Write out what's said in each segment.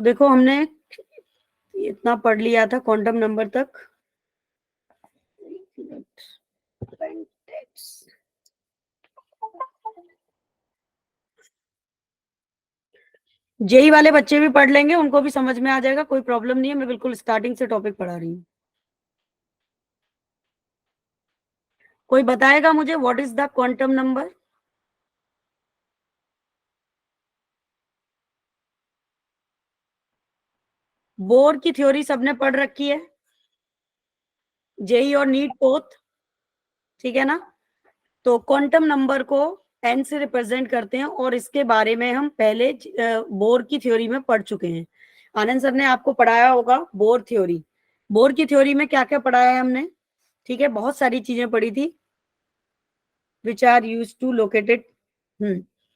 तो देखो हमने इतना पढ़ लिया था क्वांटम नंबर तक। जेई वाले बच्चे भी पढ़ लेंगे, उनको भी समझ में आ जाएगा, कोई प्रॉब्लम नहीं है। मैं बिल्कुल स्टार्टिंग से टॉपिक पढ़ा रही हूँ। कोई बताएगा मुझे what is the quantum number? Bore की थ्योरी सबने पढ़ रखी है, जेई और नीट बोथ, ठीक है ना। तो क्वांटम नंबर को एन से रिप्रेजेंट करते हैं, और इसके बारे में हम पहले बोर की थ्योरी में पढ़ चुके हैं। आनंद सर ने आपको पढ़ाया होगा बोर थ्योरी। बोर की थ्योरी में क्या क्या पढ़ाया है हमने? ठीक है, बहुत सारी चीजें पढ़ी थी, which are use to located.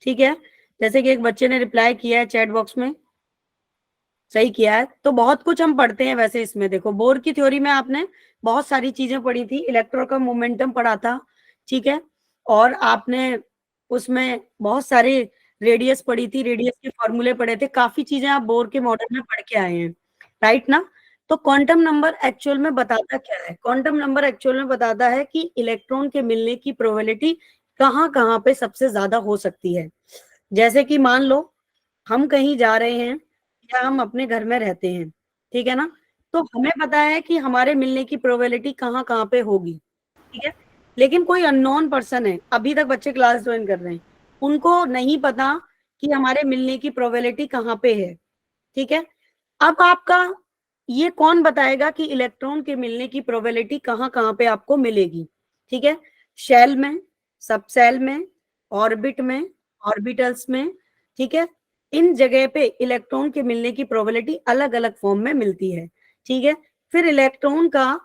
ठीक है, जैसे कि एक बच्चे ने रिप्लाई किया है चैट बॉक्स में, सही किया है। तो बहुत कुछ हम पढ़ते हैं वैसे इसमें। देखो बोर की थ्योरी में आपने बहुत सारी चीजें पढ़ी थी, इलेक्ट्रॉन का मोमेंटम पढ़ा था, ठीक है, और आपने उसमें बहुत सारे रेडियस पढ़ी थी, रेडियस के फॉर्मूले पढ़े थे, काफी चीजें आप बोर के मॉडल में पढ़ के आए हैं, राइट ना। तो क्वांटम नंबर एक्चुअल में बताता क्या है? क्वांटम नंबर एक्चुअल में बताता है कि इलेक्ट्रॉन के मिलने की प्रोबेबिलिटी कहाँ कहाँ पे सबसे ज्यादा हो सकती है। जैसे कि मान लो हम कहीं जा रहे हैं, या हम अपने घर में रहते हैं, ठीक है ना, तो हमें पता है कि हमारे मिलने की प्रोबेबिलिटी कहाँ कहाँ पे होगी, ठीक है। लेकिन कोई अननोन पर्सन है, अभी तक बच्चे क्लास ज्वाइन कर रहे हैं, उनको नहीं पता कि हमारे मिलने की प्रोबेबिलिटी कहाँ पे है, ठीक है। अब आपका ये कौन बताएगा कि इलेक्ट्रॉन के मिलने की प्रोबेबिलिटी कहाँ कहाँ पे आपको मिलेगी? ठीक है, शेल में, सब सेल में, ऑर्बिट में, ऑर्बिटल्स में, ठीक है, इन जगह पे इलेक्ट्रॉन के मिलने की प्रोबेबिलिटी अलग अलग फॉर्म में मिलती है, ठीक है। फिर इलेक्ट्रॉन का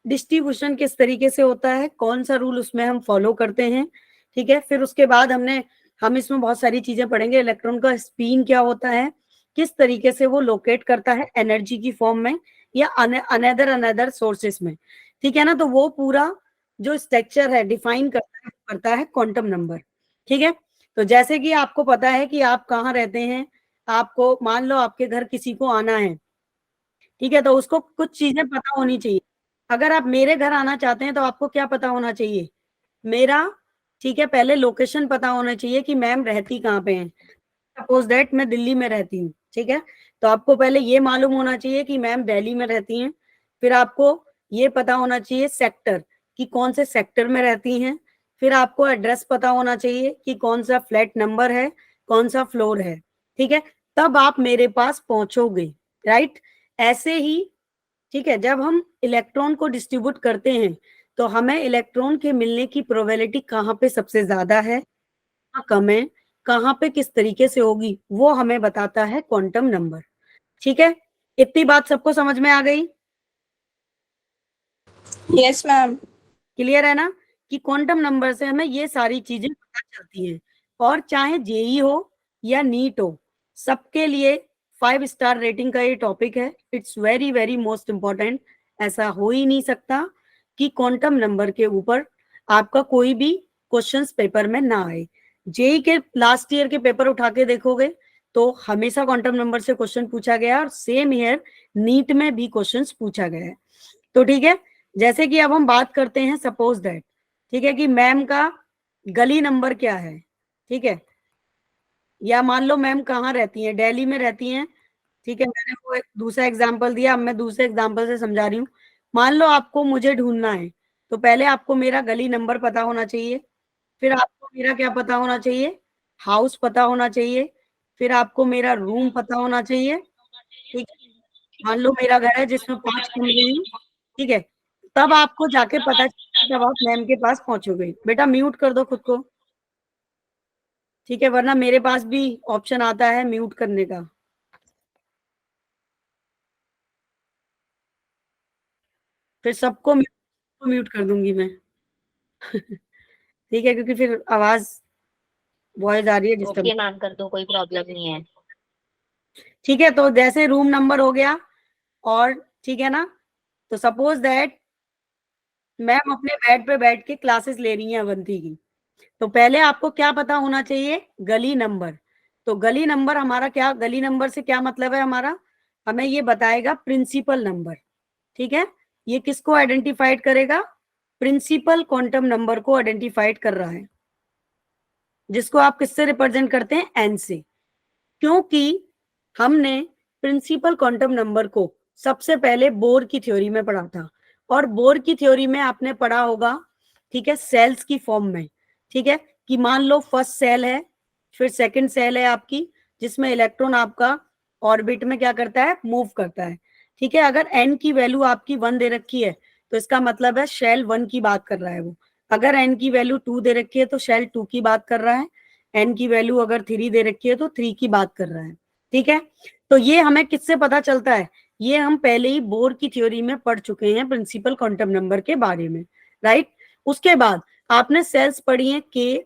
डिस्ट्रीब्यूशन किस तरीके से होता है, कौन सा रूल उसमें हम फॉलो करते हैं, ठीक है। फिर उसके बाद हम इसमें बहुत सारी चीजें पढ़ेंगे, इलेक्ट्रॉन का स्पिन क्या होता है, किस तरीके से वो लोकेट करता है एनर्जी की फॉर्म में या अनदर अनदर सोर्सेस में, ठीक है ना। तो वो पूरा जो स्ट्रक्चर है डिफाइन करता है क्वांटम नंबर, ठीक है। तो जैसे कि आपको पता है कि आप कहाँ रहते हैं, आपको मान लो आपके घर किसी को आना है, ठीक है, तो उसको कुछ चीजें पता होनी चाहिए। अगर आप मेरे घर आना चाहते हैं तो आपको क्या पता होना चाहिए? मेरा, ठीक है, पहले लोकेशन पता होना चाहिए कि मैम रहती कहाँ पे हैं। सपोज दैट मैं दिल्ली में रहती हूँ, ठीक है, तो आपको पहले ये मालूम होना चाहिए कि मैम दिल्ली में रहती हैं। फिर आपको ये पता होना चाहिए सेक्टर, कि कौन से सेक्टर में रहती हैं। फिर आपको एड्रेस पता होना चाहिए कि कौन सा फ्लैट नंबर है, कौन सा फ्लोर है, ठीक है, तब आप मेरे पास पहुंचोगे, राइट। ऐसे ही, ठीक है, जब हम इलेक्ट्रॉन को डिस्ट्रीब्यूट करते हैं तो हमें इलेक्ट्रॉन के मिलने की प्रोबेबिलिटी कहाँ पे सबसे ज्यादा है, कहाँ कम है, कहाँ पे किस तरीके से होगी, वो हमें बताता है क्वांटम नंबर, ठीक है। इतनी बात सबको समझ में आ गई? Yes ma'am. क्लियर है ना, कि क्वांटम नंबर से हमें ये सारी चीजें पता चलती हैं। और चाहे जेई हो या नीट हो, सबके लिए 5 स्टार रेटिंग का ये टॉपिक है। It's very very most important. ऐसा हो ही नहीं सकता कि क्वांटम नंबर के ऊपर आपका कोई भी क्वेश्चंस पेपर में ना आए। जेई के लास्ट ईयर के पेपर उठा के देखोगे तो हमेशा क्वांटम नंबर से क्वेश्चन पूछा गया, और सेम ईयर नीट में भी क्वेश्चंस पूछा गया है। तो ठीक है, जैसे कि अब हम बात करते हैं, सपोज दैट, ठीक है, कि मैम का गली नंबर क्या है, ठीक है, या मान लो मैम कहाँ रहती हैं, दिल्ली में रहती हैं, ठीक है। मैंने वो एक दूसरा एग्जांपल दिया, अब मैं दूसरे एग्जांपल से समझा रही हूँ। मान लो आपको मुझे ढूंढना है, तो पहले आपको मेरा गली नंबर पता होना चाहिए, फिर आपको मेरा क्या पता होना चाहिए, हाउस पता होना चाहिए, फिर आपको मेरा रूम पता होना चाहिए, ठीक है। मान लो मेरा घर है जिसमें 5 कमरे हैं, ठीक है, तब आपको जाके पता चलेगा जब आप मैम के पास पहुंचोगे। बेटा म्यूट कर दो खुद को, ठीक है, वरना मेरे पास भी ऑप्शन आता है म्यूट करने का। फिर सबको म्यूट कर दूंगी मैं ठीक है, क्योंकि फिर आवाज वॉइस आ रही है डिस्टर्ब। ओके मैम, कर दो, कोई प्रॉब्लम नहीं है। ठीक है, तो जैसे रूम नंबर हो गया, और ठीक है ना, तो सपोज दैट मैम अपने बेड पे बैठ के क्लासेस ले रही हैं अवंती की, तो पहले आपको क्या पता होना चाहिए, गली नंबर। तो गली नंबर हमारा क्या, गली नंबर से क्या मतलब है हमारा, हमें ये बताएगा प्रिंसिपल नंबर, ठीक है। ये किसको आइडेंटिफाइड करेगा, प्रिंसिपल क्वांटम नंबर को आइडेंटिफाइड कर रहा है, जिसको आप किससे रिप्रेजेंट करते हैं, एन से। क्योंकि हमने प्रिंसिपल क्वांटम नंबर को सबसे पहले बोर की थ्योरी में पढ़ा था, और बोर की थ्योरी में आपने पढ़ा होगा, ठीक है, सेल्स की फॉर्म में, ठीक है, कि मान लो फर्स्ट सेल है, फिर सेकंड सेल है आपकी, जिसमें इलेक्ट्रॉन आपका ऑर्बिट में क्या करता है, मूव करता है, ठीक है। अगर एन की वैल्यू आपकी 1 दे रखी है तो इसका मतलब है शेल 1 की बात कर रहा है वो। अगर एन की वैल्यू 2 दे रखी है तो शेल 2 की बात कर रहा है। एन की वैल्यू अगर 3 दे रखी है तो 3 की बात कर रहा है, ठीक है। तो ये हमें किससे पता चलता है, ये हम पहले ही बोर की थ्योरी में पढ़ चुके हैं प्रिंसिपल क्वांटम नंबर के बारे में, राइट। उसके बाद आपने सेल्स पढ़ी है के,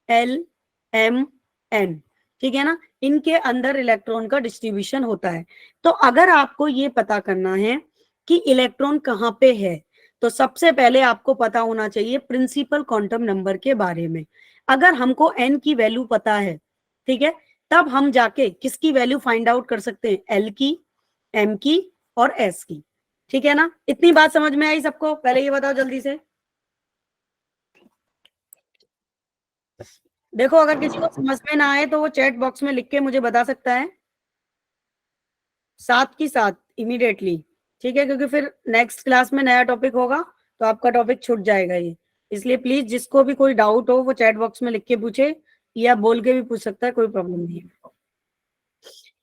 एल, एम, एन, ठीक है ना, इनके अंदर इलेक्ट्रॉन का डिस्ट्रीब्यूशन होता है। तो अगर आपको ये पता करना है कि इलेक्ट्रॉन कहाँ पे है, तो सबसे पहले आपको पता होना चाहिए प्रिंसिपल क्वांटम नंबर के बारे में। अगर हमको एन की वैल्यू पता है, ठीक है, तब हम जाके किसकी वैल्यू फाइंड आउट कर सकते हैं, एल की, एम की और एस की, ठीक है ना। इतनी बात समझ में आई सबको, पहले ये बताओ जल्दी से। देखो अगर किसी को समझ में ना आए तो वो चैट बॉक्स में लिख के मुझे बता सकता है, साथ की साथ इमीडिएटली, ठीक है, क्योंकि फिर नेक्स्ट क्लास में नया टॉपिक होगा तो आपका टॉपिक छूट जाएगा ये। इसलिए प्लीज जिसको भी कोई डाउट हो वो चैट बॉक्स में लिख के पूछे, या बोल के भी पूछ सकता है, कोई प्रॉब्लम नहीं है,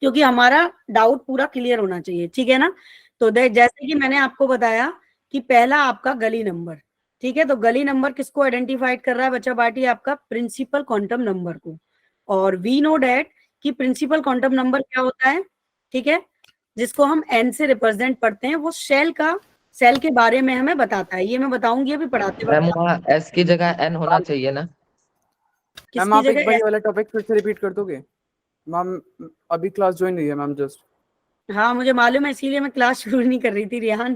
क्योंकि हमारा डाउट पूरा क्लियर होना चाहिए, ठीक है ना। तो जैसे कि मैंने आपको बताया कि पहला आपका गली नंबर, ठीक है, तो गली नंबर किसको आइडेंटिफाइड कर रहा है बच्चा पार्टी, आपका प्रिंसिपल क्वांटम नंबर को। और वी नो डैट कि प्रिंसिपल क्वांटम नंबर क्या होता है, ठीक है, जिसको हम एन से रिप्रेजेंट पढ़ते हैं, वो सेल का, सेल के बारे में हमें बताता है। ये मैं बताऊंगी अभी पढ़ाते मैम वक्त। वहाँ एस की जगह एन होना चाहिए ना। मैम किसकी आप एक जगह बार S? ये वाला टॉपिक फिर से रिपीट कर दोगे मैम? अभी क्लास ज्वाइन हुई है मैम जस्ट। हाँ मुझे मालूम है, इसीलिए मैं क्लास शुरू नहीं कर रही थी रिहान,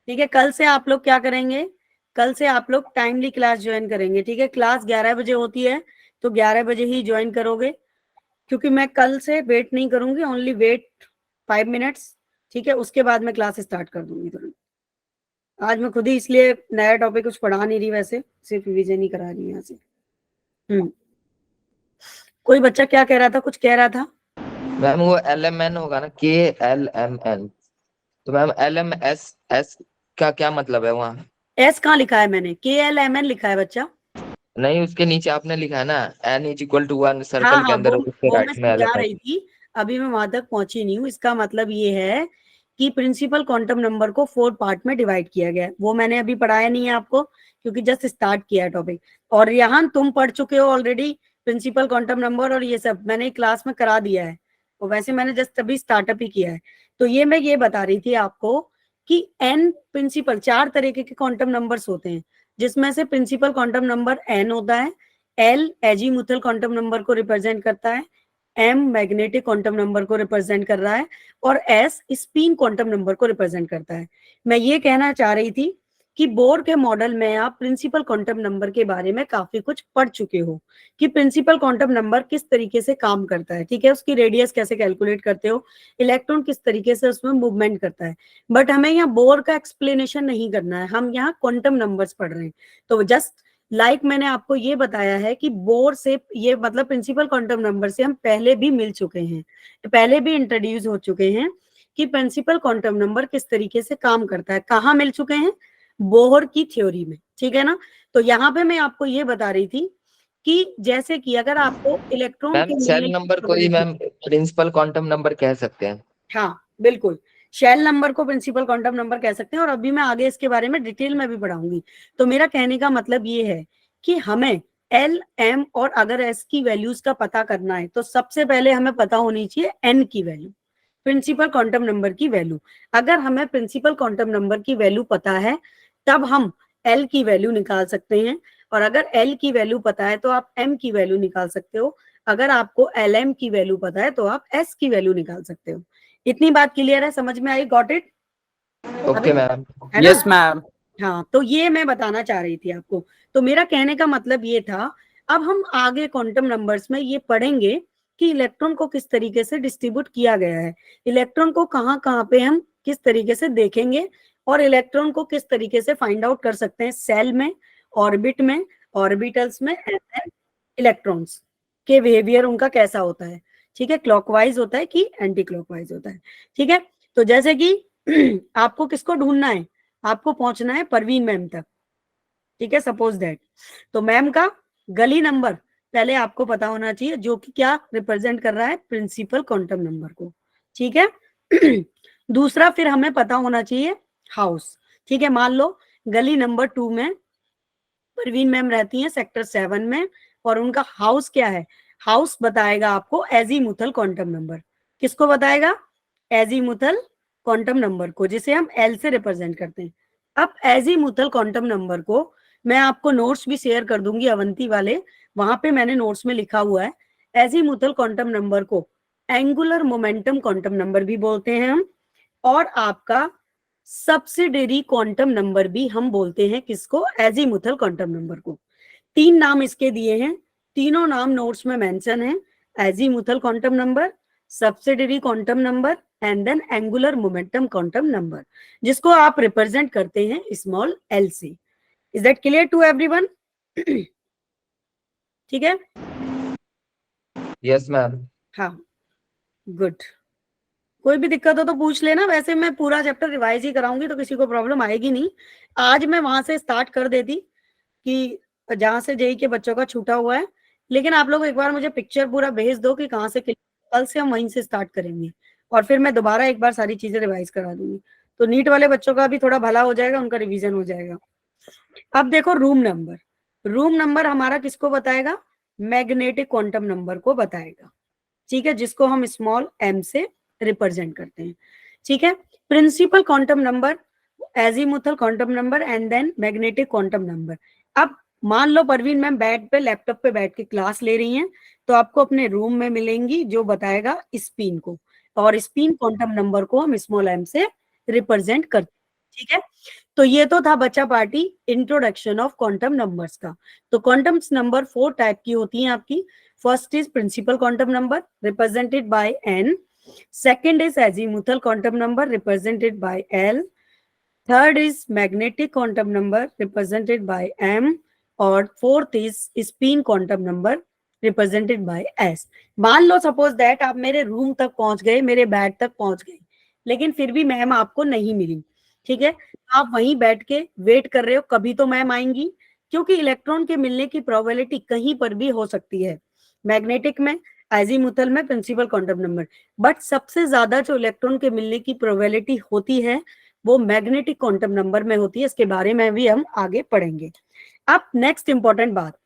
ठीक है। कल से आप लोग क्या करेंगे, कल से आप लोग टाइमली क्लास ज्वाइन करेंगे, ठीक है। क्लास 11 बजे होती है, तो 11 बजे ही ज्वाइन करोगे, क्योंकि मैं कल से वेट नहीं करूंगी, ओनली वेट 5 मिनट्स, ठीक है। उसके बाद मैं क्लास स्टार्ट कर दूंगी तुरंत। आज मैं खुद ही इसलिए नया टॉपिक कुछ पढ़ा नहीं रही, वैसे सिर्फ रिवीजन ही करा रही यहाँ से। कोई बच्चा क्या कह रहा था, कुछ कह रहा था। मैम वो एल एम एन होगा ना, के एल एम एन, तो ma'am L M S S का क्या मतलब है वहाँ? एस कहाँ लिखा है मैंने, KLMN लिखा है बच्चा। नहीं, उसके नीचे आपने लिखा है ना एन इज इक्वल टू 1 हाँ सर्कल के हाँ, अंदर, उसके वो राइट मैं में एल समझा एम एन। रही थी, अभी मैं वहां तक पहुंची नहीं हूँ। इसका मतलब ये है कि प्रिंसिपल क्वांटम नंबर को 4 पार्ट में डिवाइड किया गया है, वो मैंने अभी पढ़ाया नहीं है आपको, क्योंकि जस्ट स्टार्ट किया है टॉपिक। और यहाँ तुम पढ़ चुके हो ऑलरेडी प्रिंसिपल क्वांटम नंबर, और ये सब मैंने क्लास में करा दिया है, और वैसे मैंने जस्ट अभी स्टार्टअप ही किया है। तो ये मैं ये बता रही थी आपको कि एन प्रिंसिपल 4 तरीके के क्वांटम नंबर्स होते हैं, जिसमें से प्रिंसिपल क्वांटम नंबर एन होता है, एल एजीमुथल क्वांटम नंबर को रिप्रेजेंट करता है, एम मैग्नेटिक क्वांटम नंबर को रिप्रेजेंट कर रहा है, और एस स्पिन क्वांटम नंबर को रिप्रेजेंट करता है। मैं ये कहना चाह रही थी कि बोर के मॉडल में आप प्रिंसिपल क्वांटम नंबर के बारे में काफी कुछ पढ़ चुके हो, कि प्रिंसिपल क्वांटम नंबर किस तरीके से काम करता है, ठीक है, उसकी रेडियस कैसे कैलकुलेट करते हो, इलेक्ट्रॉन किस तरीके से उसमें मूवमेंट करता है। बट हमें यहाँ बोर का एक्सप्लेनेशन नहीं करना है, हम यहाँ क्वांटम नंबर्स पढ़ रहे हैं। तो जस्ट मैंने आपको ये बताया है कि बोर से, ये मतलब प्रिंसिपल क्वांटम नंबर से हम पहले भी मिल चुके हैं, पहले भी इंट्रोड्यूस हो चुके हैं कि प्रिंसिपल क्वांटम नंबर किस तरीके से काम करता है। कहाँ मिल चुके हैं, बोहर की थ्योरी में, ठीक है ना। तो यहाँ पे मैं आपको ये बता रही थी कि जैसे कि अगर आपको इलेक्ट्रॉन मैम के सेल मिलने की नंबर को ही probability, ma'am principal quantum number कह सकते हैं। हाँ बिल्कुल, शेल नंबर को प्रिंसिपल क्वांटम नंबर कह सकते हैं, और अभी मैं आगे इसके बारे में डिटेल में भी पढ़ाऊंगी। तो मेरा कहने का मतलब ये है कि हमें एल, एम और अगर एस की वैल्यूज का पता करना है, तो सबसे पहले हमें पता होनी चाहिए एन की वैल्यू, प्रिंसिपल क्वांटम नंबर की वैल्यू। अगर हमें प्रिंसिपल क्वांटम नंबर की वैल्यू पता है, तब हम एल की वैल्यू निकाल सकते हैं, और अगर एल की वैल्यू पता है तो आप एम की वैल्यू निकाल सकते हो, अगर आपको एल एम की वैल्यू पता है तो आप एस की वैल्यू निकाल सकते हो। इतनी बात क्लियर है, समझ में आई, गॉट इट? Okay ma'am. है ना? Yes ma'am. हाँ, तो ये मैं बताना चाह रही थी आपको। तो मेरा कहने का मतलब ये था, अब हम आगे क्वांटम नंबर्स में ये पढ़ेंगे कि इलेक्ट्रॉन को किस तरीके से डिस्ट्रीब्यूट किया गया है, इलेक्ट्रॉन को कहाँ कहाँ पे हम किस तरीके से देखेंगे, और इलेक्ट्रॉन को किस तरीके से फाइंड आउट कर सकते हैं सेल में, ऑर्बिट में, ऑर्बिटल्स में, एंड देन इलेक्ट्रॉन्स के बिहेवियर उनका कैसा होता है, ठीक है, क्लॉकवाइज होता है कि एंटी क्लॉकवाइज होता है, ठीक है। तो जैसे कि आपको किसको ढूंढना है, आपको पहुंचना है परवीन मैम तक, ठीक है, सपोज दैट। तो मैम का गली नंबर पहले आपको पता होना चाहिए, जो कि क्या रिप्रेजेंट कर रहा है, प्रिंसिपल क्वांटम नंबर को, ठीक है। दूसरा फिर हमें पता होना चाहिए हाउस, ठीक है। मान लो गली नंबर 2 में परवीन मैम रहती हैं, सेक्टर 7 में, और उनका हाउस क्या है, हाउस बताएगा आपको एजीमुथल क्वांटम नंबर। किसको बताएगा, एजीमुथल क्वांटम नंबर को, जिसे हम एल से रिप्रेजेंट करते हैं। अब एजीमुथल क्वांटम नंबर को मैं आपको नोट्स भी शेयर कर दूंगी अवंती वाले, वहां पे मैंने नोट्स में लिखा हुआ है, एजीमुथल क्वांटम नंबर को एंगुलर मोमेंटम क्वांटम नंबर भी बोलते हैं हम, और आपका सब्सिडियरी क्वांटम नंबर भी हम बोलते हैं। किसको, एजीमुथल क्वांटम नंबर को। 3 नाम इसके दिए हैं, तीनों नाम नोट्स में मेंशन है, azimuthal quantum number, subsidiary quantum number, and then angular momentum quantum number, जिसको आप रिप्रेजेंट करते हैं स्मॉल एल से। Is that clear to everyone? ठीक है, यस मैम। हाँ, गुड। कोई भी दिक्कत हो तो पूछ लेना, वैसे मैं पूरा चैप्टर रिवाइज ही कराऊंगी तो किसी को प्रॉब्लम आएगी नहीं। आज मैं वहां से स्टार्ट कर देती कि जहां से जेई के बच्चों का छूटा हुआ है, लेकिन आप लोग एक बार मुझे पिक्चर पूरा भेज दो कि कहाँ से, कल से हम वहीं से स्टार्ट करेंगे, और फिर मैं दोबारा एक बार सारी चीजें रिवाइज करा दूंगी, तो नीट वाले बच्चों का भी थोड़ा भला हो जाएगा, उनका रिवीजन हो जाएगा। अब देखो रूम नंबर, रूम नंबर हमारा किसको बताएगा, मैग्नेटिक क्वांटम नंबर को बताएगा, ठीक है, जिसको हम स्मॉल एम से रिप्रेजेंट करते हैं, ठीक है। Principal quantum number, azimuthal quantum number, and then magnetic quantum number. अब मान लो परवीन मैम बेड पे, लैपटॉप पे बैठ के क्लास ले रही हैं, तो आपको अपने रूम में मिलेंगी जो बताएगा स्पिन को, और स्पिन क्वांटम नंबर को हम स्मॉल एम से रिप्रेजेंट करते हैं, ठीक है। तो ये तो था बच्चा party introduction of quantum numbers का। तो क्वांटम नंबर 4 टाइप की होती हैं आपकी। First is principal quantum number represented by N, second is azimuthal quantum number represented by L, third is magnetic quantum number represented by M, और fourth is spin quantum number represented by S. मान लो suppose that आप मेरे room तक पहुंच गए, मेरे bed तक पहुंच गए, लेकिन फिर भी मैम आपको नहीं मिली, ठीक है, आप वहीं बैठ के वेट कर रहे हो कभी तो मैम आएंगी, क्योंकि इलेक्ट्रॉन के मिलने की प्रोबेबिलिटी कहीं पर भी हो सकती है, मैग्नेटिक में, एजीमुथल में, प्रिंसिपल क्वांटम नंबर, बट सबसे ज्यादा जो इलेक्ट्रॉन के मिलने की प्रोबेबिलिटी होती है वो मैग्नेटिक क्वांटम नंबर में होती है। इसके बारे में भी हम आगे पढ़ेंगे। अब नेक्स्ट इंपॉर्टेंट बात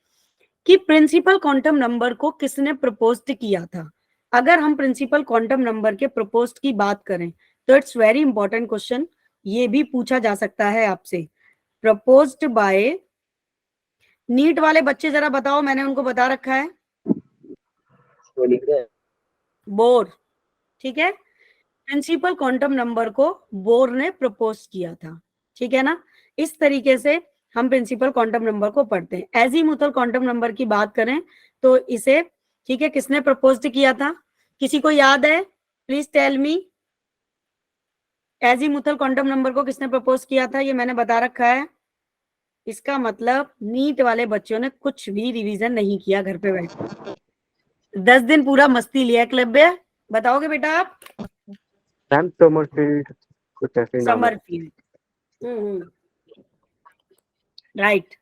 कि प्रिंसिपल क्वांटम नंबर को किसने प्रपोज किया था। अगर हम प्रिंसिपल क्वांटम नंबर के प्रपोज की बात करें तो इट्स वेरी इंपॉर्टेंट क्वेश्चन, ये भी पूछा जा सकता है आपसे, प्रपोज्ड बाय, नीट वाले बच्चे जरा बताओ, मैंने उनको बता रखा है, बोर, ठीक है, प्रिंसिपल क्वांटम नंबर को बोर ने प्रपोज किया था, ठीक है ना। इस तरीके से हम प्रिंसिपल क्वांटम नंबर को पढ़ते हैं। एजीमुथल क्वांटम नंबर की बात करें तो इसे, ठीक है, किसने प्रपोज किया था, किसी को याद है, please tell me, azimuthal quantum number को किसने प्रपोज किया था, ये मैंने बता रखा है। इसका मतलब नीट वाले बच्चों ने कुछ भी रिवीजन नहीं किया घर पे बैठ, 10 दिन पूरा मस्ती लिया। एकलव्य बताओगे बेटा आप? मैम समरफील्ड, कुछ ऐसे ही नाम है। समरफील्ड, राइट,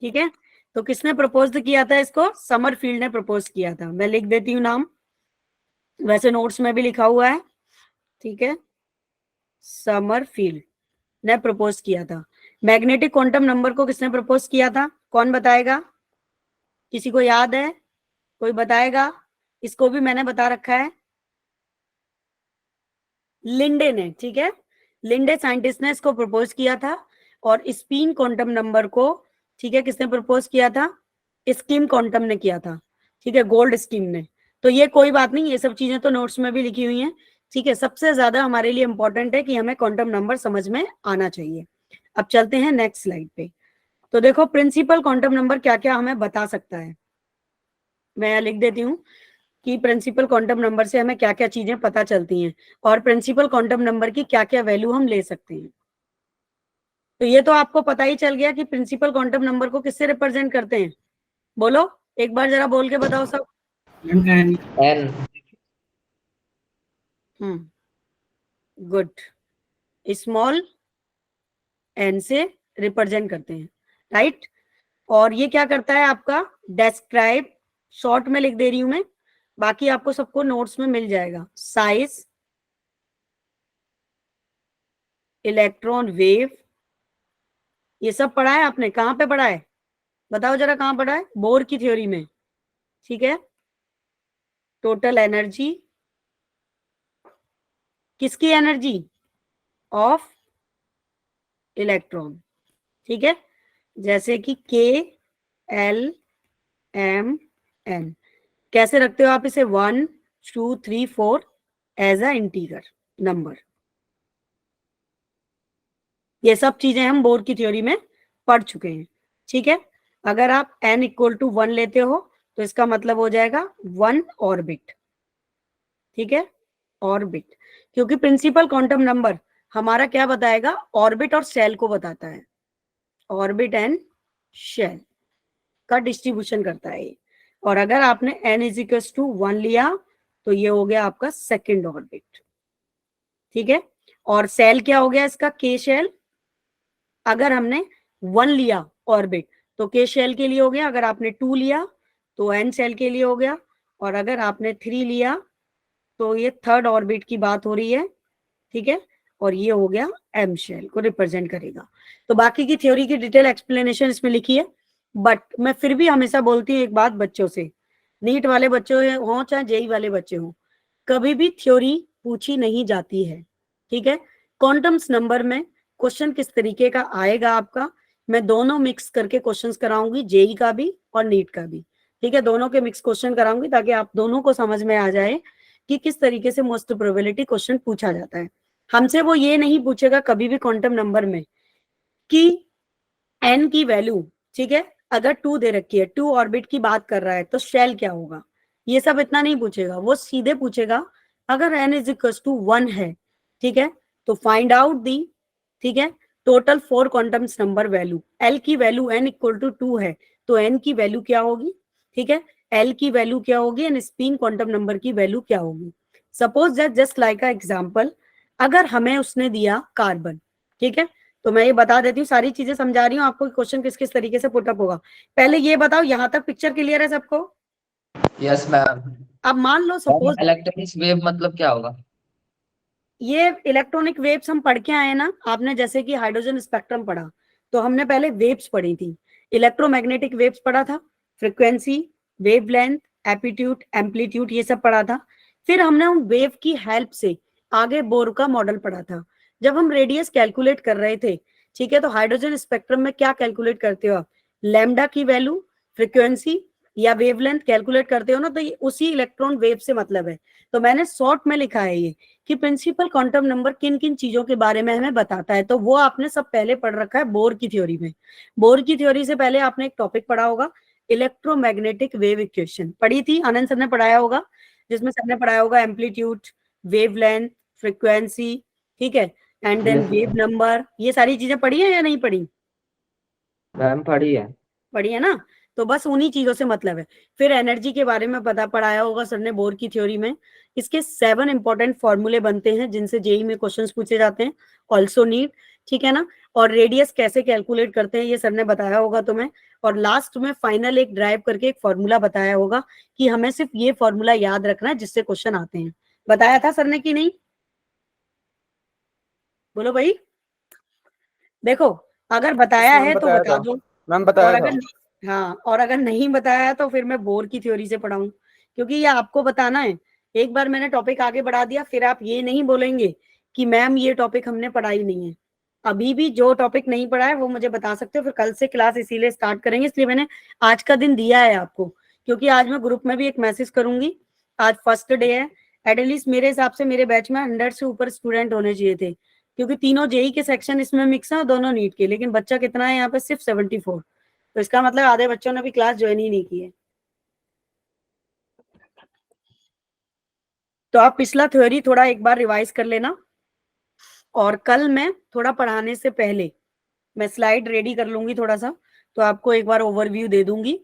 ठीक है। तो किसने प्रपोज किया था इसको, समरफील्ड ने प्रपोज किया था। मैं लिख देती हूँ नाम, वैसे नोट्स में भी लिखा हुआ है, ठीक है, समरफील्ड ने प्रपोज किया था। मैग्नेटिक क्वांटम नंबर को किसने प्रपोज किया था, कौन बताएगा, किसी को याद है, कोई बताएगा? इसको भी मैंने बता रखा है, लिंडे ने, ठीक है, लिंडे साइंटिस्ट ने इसको प्रपोज किया था। और स्पिन क्वांटम नंबर को, ठीक है, किसने प्रपोज किया था, स्किम क्वांटम ने किया था, ठीक है, गोल्ड स्किम ने। तो ये कोई बात नहीं, ये सब चीजें तो नोट्स में भी लिखी हुई हैं, ठीक है। सबसे ज्यादा हमारे लिए इंपॉर्टेंट है कि हमें क्वांटम नंबर समझ में आना चाहिए। अब चलते हैं नेक्स्ट स्लाइड पे। तो देखो प्रिंसिपल क्वांटम नंबर क्या क्या हमें बता सकता है, मैं लिख देती हूँ। कि प्रिंसिपल क्वांटम नंबर से हमें क्या क्या चीजें पता चलती हैं और प्रिंसिपल क्वांटम नंबर की क्या क्या वैल्यू हम ले सकते हैं। तो ये तो आपको पता ही चल गया कि प्रिंसिपल क्वांटम नंबर को किससे रिप्रेजेंट करते हैं। बोलो एक बार जरा बोल के बताओ सब। एन। गुड। स्मॉल एन से रिप्रेजेंट करते हैं, राइट। और ये क्या करता है आपका, डेस्क्राइब, शॉर्ट में लिख दे रही हूं मैं, बाकी आपको सबको नोट्स में मिल जाएगा। साइज, इलेक्ट्रॉन वेव, ये सब पढ़ा है आपने, कहाँ पे पढ़ा है बताओ जरा, कहाँ पढ़ा है, बोर की थ्योरी में, ठीक है। टोटल एनर्जी, किसकी एनर्जी, ऑफ इलेक्ट्रॉन, ठीक है। जैसे कि के एल एम एन, कैसे रखते हो आप इसे, 1 2 3 4 एज अ इंटीगर नंबर। ये सब चीजें हम बोर की थ्योरी में पढ़ चुके हैं, ठीक है। अगर आप n इक्वल टू 1 लेते हो तो इसका मतलब हो जाएगा 1 ऑर्बिट, ठीक है, ऑर्बिट। क्योंकि प्रिंसिपल क्वांटम नंबर हमारा क्या बताएगा, ऑर्बिट और शेल को बताता है, ऑर्बिट एंड शेल का डिस्ट्रीब्यूशन करता है ये। और अगर आपने n इज इक्वल टू 1 लिया तो ये हो गया आपका सेकेंड ऑर्बिट, ठीक है। और सेल क्या हो गया इसका, के शेल। अगर हमने 1 लिया ऑर्बिट तो के शेल के लिए हो गया, अगर आपने 2 लिया तो एन शेल के लिए हो गया, और अगर आपने 3 लिया तो ये थर्ड ऑर्बिट की बात हो रही है, ठीक है। और ये हो गया एम शेल को रिप्रेजेंट करेगा। तो बाकी की थ्योरी की डिटेल एक्सप्लेनेशन इसमें लिखी है, बट मैं फिर भी हमेशा बोलती हूँ एक बात बच्चों से, नीट वाले बच्चे हों चाहे जेई वाले बच्चे हों, कभी भी थ्योरी पूछी नहीं जाती है, ठीक है। क्वांटम्स नंबर में क्वेश्चन किस तरीके का आएगा आपका, मैं दोनों मिक्स करके क्वेश्चंस कराऊंगी, जेई का भी और नीट का भी, ठीक है। दोनों के मिक्स क्वेश्चन कराऊंगी ताकि आप दोनों को समझ में आ जाए कि किस तरीके से मोस्ट प्रोबेबिलिटी क्वेश्चन पूछा जाता है। हमसे वो ये नहीं पूछेगा कभी भी क्वांटम नंबर में कि एन की वैल्यू, ठीक है, अगर 2 दे रखी है, 2 ऑर्बिट की बात कर रहा है तो शेल क्या होगा, ये सब इतना नहीं पूछेगा। वो सीधे पूछेगा अगर एन इज इक्वल टू 1 है, ठीक है, तो फाइंड आउट दी, ठीक है, total 4 quantums number value. L की वैल्यू एन इक्वल टू 2 है तो एन की वैल्यू क्या होगी, ठीक है, एल की वैल्यू क्या होगी एंड स्पिन क्वांटम नंबर की वैल्यू क्या होगी। Suppose that just like a example, अगर हमें उसने दिया कार्बन, ठीक है, तो मैं ये बता देती हूँ, सारी चीजें समझा रही हूँ आपको क्वेश्चन किस किस तरीके से पुटअप होगा। पहले ये बताओ यहाँ तक पिक्चर क्लियर है सबको। Yes ma'am. अब मान लो सपोज इलेक्ट्रॉनिक वेव मतलब क्या होगा? ये इलेक्ट्रॉनिक वेव्स हम पढ़ के आए ना, आपने जैसे कि हाइड्रोजन स्पेक्ट्रम पढ़ा तो हमने पहले वेव्स पढ़ी थी, इलेक्ट्रोमैग्नेटिक वेव्स पढ़ा था, फ्रीक्वेंसी, वेवलेंथ, एम्पलीट्यूड, एम्पलीट्यूड, ये सब पढ़ा था। फिर हमने उन वेव की हेल्प से आगे बोर का मॉडल पढ़ा था। जब हम रेडियस कैलकुलेट कर रहे थे, ठीक है, तो हाइड्रोजन स्पेक्ट्रम में क्या कैलकुलेट करते हो आप, लैम्डा की वैल्यू, फ्रीक्वेंसी या वेवलेंथ कैलकुलेट करते हो ना, तो ये उसी इलेक्ट्रॉन वेव से मतलब है। तो मैंने शॉर्ट में लिखा है ये कि प्रिंसिपल क्वांटम नंबर किन किन चीजों के बारे में हमें बताता है, तो वो आपने सब पहले पढ़ रखा है बोर की थ्योरी में। बोर की थ्योरी से पहले आपने एक टॉपिक पढ़ा होगा, इलेक्ट्रोमैग्नेटिक वेव इक्वेशन पढ़ी थी, आनंद सर ने पढ़ाया होगा, जिसमें सर ने पढ़ाया होगा एम्पलीट्यूड, वेवलेंथ, फ्रीक्वेंसी, ठीक है, एंड देन वेव नंबर, ये सारी चीजें पढ़ी है या नहीं पढ़ी, मैम पढ़ी है। पढ़ी है ना। तो बस उन्हीं चीजों से मतलब है। फिर एनर्जी के बारे में पता पढ़ाया होगा सर ने बोर की थ्योरी में, इसके 7 इंपॉर्टेंट फॉर्मूले बनते हैं जिनसे जेई में क्वेश्चंस पूछे जाते हैं, ऑल्सो नीड, ठीक है ना। और रेडियस कैसे कैलकुलेट करते हैं ये सर ने बताया होगा तुम्हें। और लास्ट में फाइनल एक ड्राइव करके एक फॉर्मूला बताया होगा कि हमें सिर्फ ये फॉर्मूला याद रखना है जिससे क्वेश्चन आते हैं। बताया था सर ने कि नहीं, बोलो भाई। देखो अगर बताया मैम है तो बताया बता था, दो, मैम और बताया अगर था। हाँ, और अगर नहीं बताया तो फिर मैं बोर की थ्योरी से पढ़ाऊं, क्योंकि ये आपको बताना है। एक बार मैंने टॉपिक आगे बढ़ा दिया फिर आप ये नहीं बोलेंगे कि मैम ये टॉपिक हमने पढ़ा ही नहीं है। अभी भी जो टॉपिक नहीं पढ़ा है वो मुझे बता सकते हो, फिर कल से क्लास इसीलिए स्टार्ट करेंगे, इसलिए मैंने आज का दिन दिया है आपको, क्योंकि आज मैं ग्रुप में भी एक मैसेज करूंगी। आज फर्स्ट डे है, एटलीस्ट मेरे हिसाब से मेरे बैच में 100 से ऊपर स्टूडेंट होने चाहिए थे, क्योंकि तीनों जेई के सेक्शन इसमें मिक्स है और दोनों नीट के, लेकिन बच्चा कितना है यहाँ पे, सिर्फ 74। तो इसका मतलब आधे बच्चों ने भी क्लास ज्वाइन ही नहीं की है। तो आप पिछला थ्योरी थोड़ा एक बार रिवाइज कर लेना, और कल मैं थोड़ा पढ़ाने से पहले मैं स्लाइड रेडी कर लूंगी थोड़ा सा, तो आपको एक बार ओवरव्यू दे दूंगी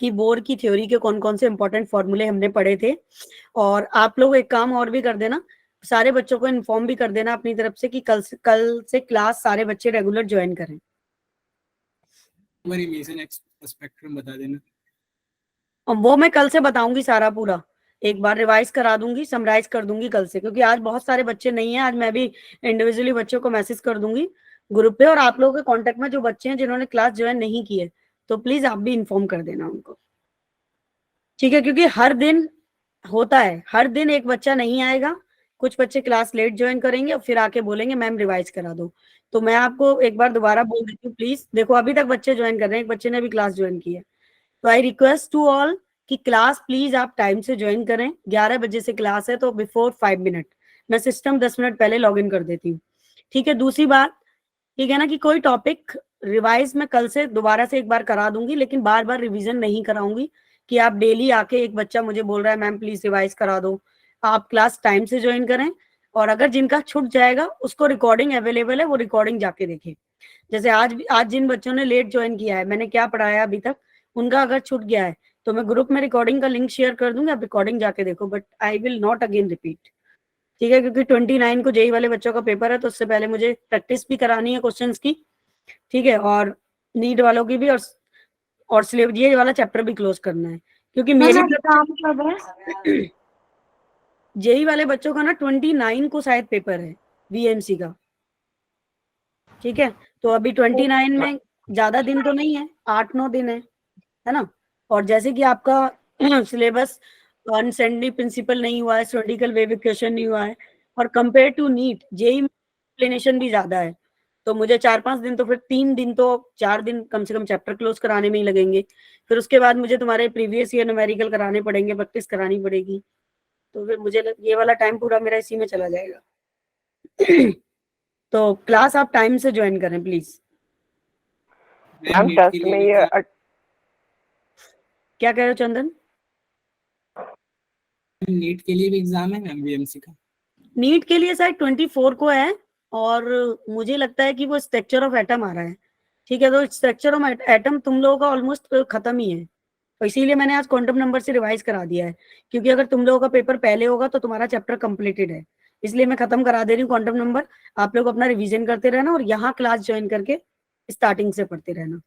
कि बोर की थ्योरी के कौन कौन से इंपॉर्टेंट फॉर्मूले हमने पढ़े थे। और आप लोग एक काम और भी कर देना, सारे बच्चों को इन्फॉर्म भी कर देना अपनी तरफ से कि कल से क्लास सारे बच्चे रेगुलर ज्वाइन करें। हमारी मेसन एक्स स्पेक्ट्रम बता देना। और वो मैं कल से बताऊंगी सारा पूरा, एक बार रिवाइज करा दूंगी, समराइज कर दूंगी कल से, क्योंकि आज बहुत सारे बच्चे नहीं है। आज मैं भी इंडिविजुअली बच्चों को मैसेज कर दूंगी ग्रुप पे, और आप लोगों के कांटेक्ट में जो बच्चे हैं जिन्होंने क्लास ज्वाइन नहीं की है, तो प्लीज आप भी इन्फॉर्म कर देना उनको, ठीक है? क्योंकि हर दिन होता है, हर दिन एक बच्चा नहीं आएगा, कुछ बच्चे क्लास लेट ज्वाइन करेंगे और फिर आके बोलेंगे मैम रिवाइज करा दो। तो मैं आपको एक बार दोबारा बोल देती हूँ, प्लीज देखो अभी तक बच्चे ज्वाइन कर रहे हैं, एक बच्चे ने भी क्लास ज्वाइन की है। तो आई रिक्वेस्ट टू ऑल कि क्लास प्लीज आप टाइम से ज्वाइन करें। 11 बजे से क्लास है, तो बिफोर 5 मिनट मैं सिस्टम 10 मिनट पहले लॉग इन कर देती हूँ, ठीक है? दूसरी बात, ठीक है ना, कि कोई टॉपिक रिवाइज मैं कल से दोबारा से एक बार करा दूंगी, लेकिन बार बार रिवीजन नहीं कराऊंगी कि आप डेली आके, एक बच्चा मुझे बोल रहा है मैम प्लीज रिवाइज करा दो। आप क्लास टाइम से ज्वाइन करें, और अगर जिनका छूट जाएगा उसको रिकॉर्डिंग अवेलेबल है, वो रिकॉर्डिंग जाके देखें। जैसे आज जिन बच्चों ने लेट ज्वाइन किया है, मैंने क्या पढ़ाया अभी तक, उनका अगर छूट गया है तो मैं ग्रुप में रिकॉर्डिंग का लिंक शेयर कर दूंगी, आप रिकॉर्डिंग जाके देखो, but I will not again repeat, ठीक है? क्योंकि 29 को जेई वाले बच्चों का पेपर है, तो उससे पहले मुझे प्रैक्टिस भी करानी है क्वेश्चंस की, ठीक है? और नीट वालों की भी, और सिलेबस ये वाला चैप्टर भी क्लोज करना है, क्योंकि मेरी जेई वाले बच्चों का ना 29 को शायद पेपर है वीएमसी का, ठीक है? तो अभी 29 में ज्यादा दिन तो नहीं है, 8-9 दिन है ना? और जैसे कि आपका सिलेबस अनसेंडली प्रिंसिपल नहीं हुआ है, स्टैटिकल वेरिफिकेशन नहीं हुआ है, और compare to NEET JEE explanation भी ज्यादा है, तो मुझे 4-5 दिन, तो फिर 3 दिन तो 4 दिन कम से कम चैप्टर क्लोज कराने में ही लगेंगे। फिर उसके बाद मुझे तुम्हारे प्रीवियस ईयर न्यूमेरिकल कराने पड़ेंगे, प्रैक्टिस करानी पड़ेगी, तो फिर मुझे ये वाला टाइम पूरा मेरा इसी में चला जाएगा। तो क्लास आप टाइम से ज्वाइन करें प्लीज। मैम टेस्ट में ये क्या कह रहे हो चंदन? नीट के लिए भी एग्जाम है मैम वीएमसी का? नीट के लिए शायद 24 को है, और मुझे लगता है कि वो स्ट्रक्चर ऑफ एटम आ रहा है, ठीक है? तो स्ट्रक्चर ऑफ एटम तुम लोगों का ऑलमोस्ट खत्म ही है, तो इसीलिए मैंने आज क्वांटम नंबर से रिवाइज करा दिया है, क्योंकि अगर तुम लोगों का पेपर पहले होगा तो तुम्हारा चैप्टर कंप्लीटेड है, इसलिए मैं खत्म करा दे रही हूँ क्वांटम नंबर। आप लोग अपना रिवीजन करते रहना, और यहाँ क्लास ज्वाइन करके स्टार्टिंग से पढ़ते रहना,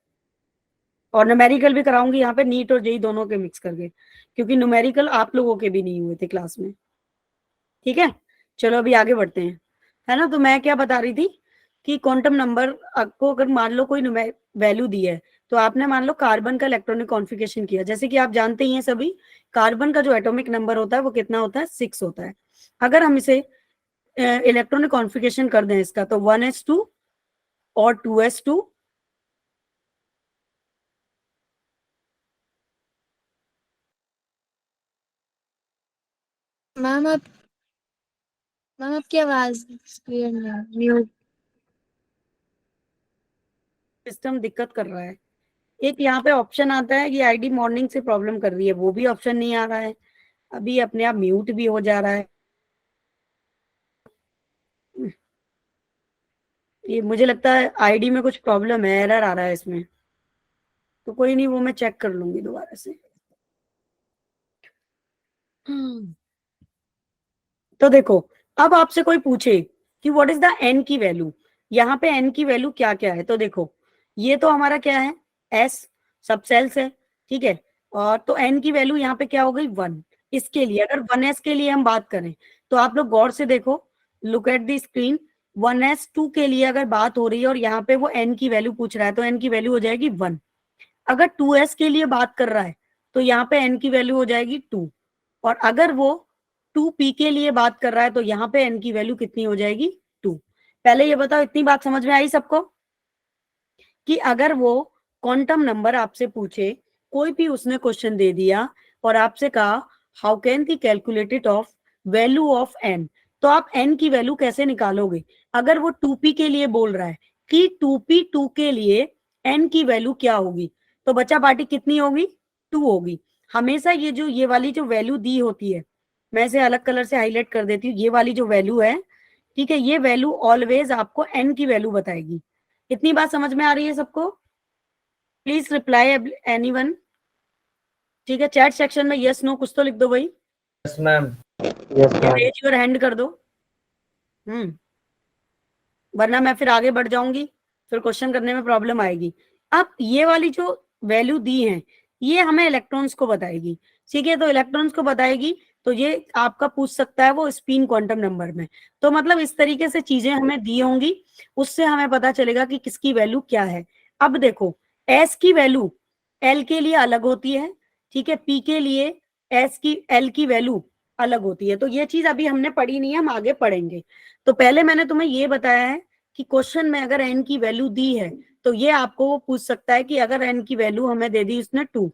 और न्यूमेरिकल भी कराऊंगी यहाँ पे, नीट और जेई दोनों के मिक्स करके, क्योंकि न्यूमेरिकल आप लोगों के भी नहीं हुए थे क्लास में, ठीक है? चलो अभी आगे बढ़ते हैं, है ना? तो मैं क्या बता रही थी कि क्वांटम नंबर आपको अगर मान लो कोई वैल्यू दी है, तो आपने मान लो कार्बन का इलेक्ट्रॉनिक कॉन्फ़िगरेशन किया, जैसे कि आप जानते ही हैं सभी, कार्बन का जो एटॉमिक नंबर होता है वो कितना होता है? 6 होता है। अगर हम इसे इलेक्ट्रॉनिक कॉन्फ़िगरेशन कर दें इसका, तो 1s2 और 2s2, मैम आपकी आवाज क्लियर नहीं है, म्यूट। सिस्टम दिक्कत कर रहा है। एक यहाँ पे ऑप्शन आता है कि आईडी मॉर्निंग से प्रॉब्लम कर रही है, वो भी ऑप्शन नहीं आ रहा है, अभी अपने आप म्यूट भी हो जा रहा है। ये मुझे लगता है आईडी में कुछ प्रॉब्लम है, एरर आ रहा है इसमें, तो कोई नहीं, वो मैं चेक कर लूंगी दोबारा से। तो देखो, अब आपसे कोई पूछे कि व्हाट इज द एन की वैल्यू, यहाँ पे एन की वैल्यू क्या क्या है, तो देखो ये तो हमारा क्या है? एस सब सेल्स है, ठीक है? और तो एन की वैल्यू यहाँ पे क्या हो गई? 1। इसके लिए अगर 1s के लिए हम बात करें, तो आप लोग गौर से देखो, look at the screen, 1s2 के लिए अगर बात हो रही है और यहाँ पे वो एन की वैल्यू पूछ रहा है, तो एन की वैल्यू हो जाएगी 1। अगर 2s के लिए बात कर रहा है, तो यहाँ पे एन की वैल्यू हो जाएगी 2, और अगर वो 2p के लिए बात कर रहा है, तो यहाँ पे n की वैल्यू कितनी हो जाएगी? 2। पहले ये बताओ, इतनी बात समझ में आई सबको, कि अगर वो क्वांटम नंबर आपसे पूछे, कोई भी उसने क्वेश्चन दे दिया और आपसे कहा how can the calculated of value of n, तो आप n की वैल्यू कैसे निकालोगे? अगर वो 2p के लिए बोल रहा है कि 2p2 के लिए n की वैल्यू क्या होगी, तो बच्चा पार्टी कितनी होगी? 2 होगी। हमेशा ये वाली जो वैल्यू दी होती है, मैं इसे अलग कलर से हाईलाइट कर देती हूँ। ये वाली जो वैल्यू है, ठीक है, ये वैल्यू ऑलवेज आपको n की वैल्यू बताएगी। इतनी बात समझ में आ रही है सबको? Please reply anyone. ठीक है, चैट सेक्शन में यस नो कुछ तो लिख दो भाई, Yes, ma'am. या रेज योर हैंड कर दो। वरना मैं फिर आगे बढ़ जाऊंगी, फिर क्वेश्चन करने में प्रॉब्लम आएगी। अब ये वाली जो वैल्यू दी है, ये हमें इलेक्ट्रॉन्स को बताएगी। ठीक है, तो इलेक्ट्रॉन्स को बताएगी, तो ये आपका पूछ सकता है वो स्पिन क्वांटम नंबर में। तो मतलब इस तरीके से चीजें हमें दी होंगी, उससे हमें पता चलेगा कि किसकी वैल्यू क्या है। अब देखो, एस की वैल्यू एल के लिए अलग होती है, ठीक है, पी के लिए एल की वैल्यू अलग होती है। तो ये चीज अभी हमने पढ़ी नहीं है, हम आगे पढ़ेंगे। तो पहले मैंने तुम्हें ये बताया है कि क्वेश्चन में अगर एन की वैल्यू दी है, तो ये आपको वो पूछ सकता है कि अगर एन की वैल्यू हमें दे दी उसने 2,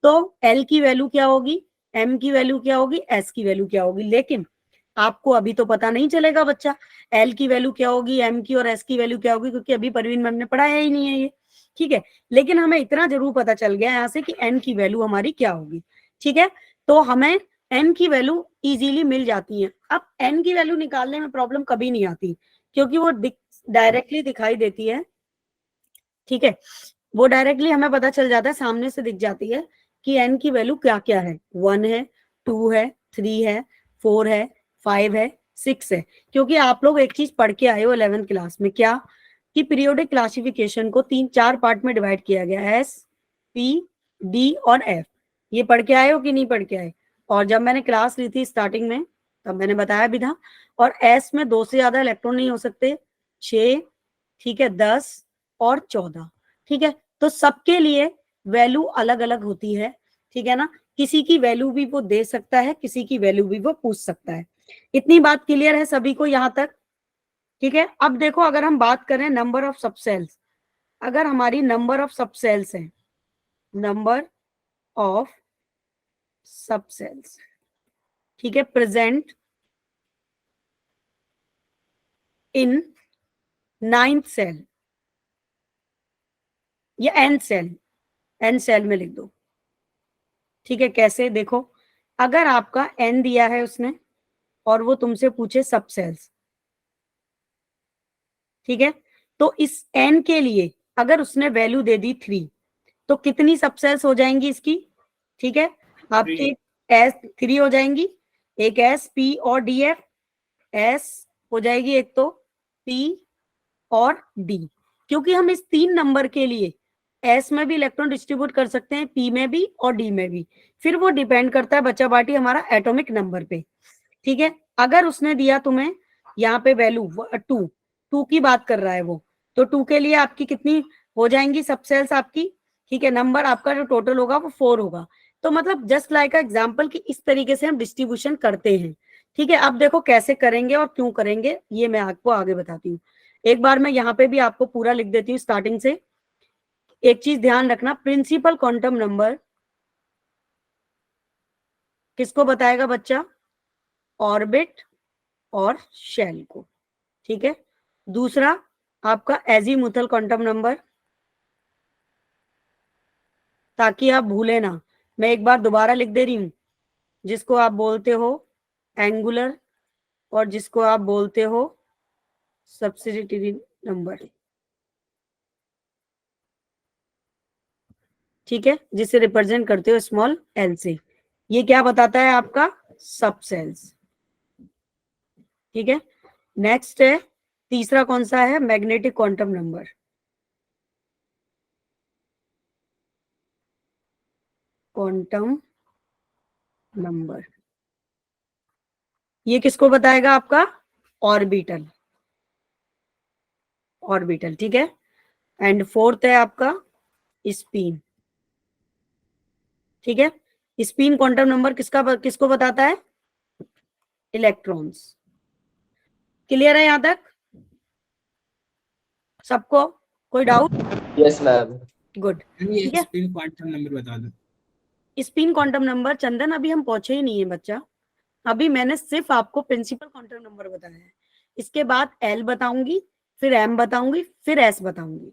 तो एल की वैल्यू क्या होगी, एम की वैल्यू क्या होगी, एस की वैल्यू क्या होगी। लेकिन आपको अभी तो पता नहीं चलेगा बच्चा, एल की वैल्यू क्या होगी, एम की और एस की वैल्यू क्या होगी, क्योंकि अभी परवीन मैम ने पढ़ाया ही नहीं है ये। ठीक है, लेकिन हमें इतना जरूर पता चल गया यहाँ से कि एन की वैल्यू हमारी क्या होगी। ठीक है, तो हमें एन की वैल्यू इजीली मिल जाती है। अब एन की वैल्यू निकालने में प्रॉब्लम कभी नहीं आती, क्योंकि वो डायरेक्टली दिखाई देती है। ठीक है, वो डायरेक्टली हमें पता चल जाता है, सामने से दिख जाती है कि एन की वैल्यू क्या क्या है। 1 है, 2 है, 3 है, 4 है, 5 है, 6 है। क्योंकि आप लोग एक चीज पढ़ के आए हो 11th क्लास में, क्या कि पीरियोडिक क्लासिफिकेशन को 3-4 पार्ट में डिवाइड किया गया है, एस, पी, डी और एफ। ये पढ़ के आए हो कि नहीं पढ़ के आए? और जब मैंने क्लास ली थी स्टार्टिंग में, तब मैंने बताया भी था। और एस में 2 से ज्यादा इलेक्ट्रॉन नहीं हो सकते, 6, ठीक है, 10 और 14। ठीक है, तो सबके लिए वैल्यू अलग अलग होती है। ठीक है ना, किसी की वैल्यू भी वो दे सकता है, किसी की वैल्यू भी वो पूछ सकता है। इतनी बात क्लियर है सभी को यहां तक? ठीक है, अब देखो, अगर हम बात करें नंबर ऑफ सबसेल्स, अगर हमारी नंबर ऑफ सबसेल्स है, नंबर ऑफ सबसेल्स, ठीक है, प्रेजेंट इन 9th सेल या एन सेल में लिख दो। ठीक है, कैसे? देखो, अगर आपका एन दिया है उसने और वो तुमसे पूछे सब सेल्स, ठीक है, तो इस एन के लिए अगर उसने वैल्यू दे दी 3, तो कितनी सब सेल्स हो जाएंगी इसकी? ठीक है, आपकी एस 3 हो जाएंगी, एक एस, पी और डी एफ। एस हो जाएगी एक तो, पी और डी, क्योंकि हम इस 3 नंबर के लिए एस में भी इलेक्ट्रॉन डिस्ट्रीब्यूट कर सकते हैं, पी में भी और डी में भी। फिर वो डिपेंड करता है बच्चा बाटी हमारा एटॉमिक नंबर पे। ठीक है, अगर उसने दिया तुम्हें यहाँ पे वैल्यू 2 की बात कर रहा है वो, तो 2 के लिए आपकी कितनी हो जाएंगी सब सेल्स आपकी? ठीक है, नंबर आपका जो टोटल होगा वो 4 होगा। तो मतलब जस्ट लाइक एग्जाम्पल कि इस तरीके से हम डिस्ट्रीब्यूशन करते हैं। ठीक है, अब देखो कैसे करेंगे और क्यों करेंगे, ये मैं आपको आगे बताती हूँ। एक बार मैं यहाँ पे भी आपको पूरा लिख देती हूँ स्टार्टिंग से। एक चीज ध्यान रखना, प्रिंसिपल क्वांटम नंबर किसको बताएगा बच्चा? ऑर्बिट और शेल को। ठीक है, दूसरा आपका एजीमुथल क्वांटम नंबर, ताकि आप भूले ना। मैं एक बार दोबारा लिख दे रही हूं, जिसको आप बोलते हो एंगुलर और जिसको आप बोलते हो सब्सिडियरी नंबर। ठीक है, जिसे रिप्रेजेंट करते हो स्मॉल एल से। ये क्या बताता है आपका? सब सेल्स। ठीक है, नेक्स्ट है तीसरा, कौन सा है? Magnetic quantum number. Quantum number ये किसको बताएगा? आपका ऑर्बिटल। ऑर्बिटल, ठीक है। एंड फोर्थ है आपका स्पिन। ठीक है, स्पिन क्वांटम नंबर किसको बताता है? इलेक्ट्रॉन्स। क्लियर है यहां तक सबको? कोई डाउट? Yes ma'am. गुड। ये ठीक है, स्पिन क्वांटम नंबर बता दो। स्पिन क्वांटम नंबर चंदन अभी हम पहुंचे ही नहीं है बच्चा। अभी मैंने सिर्फ आपको प्रिंसिपल क्वांटम नंबर बताया है। इसके बाद एल बताऊंगी, फिर एम बताऊंगी, फिर एस बताऊंगी।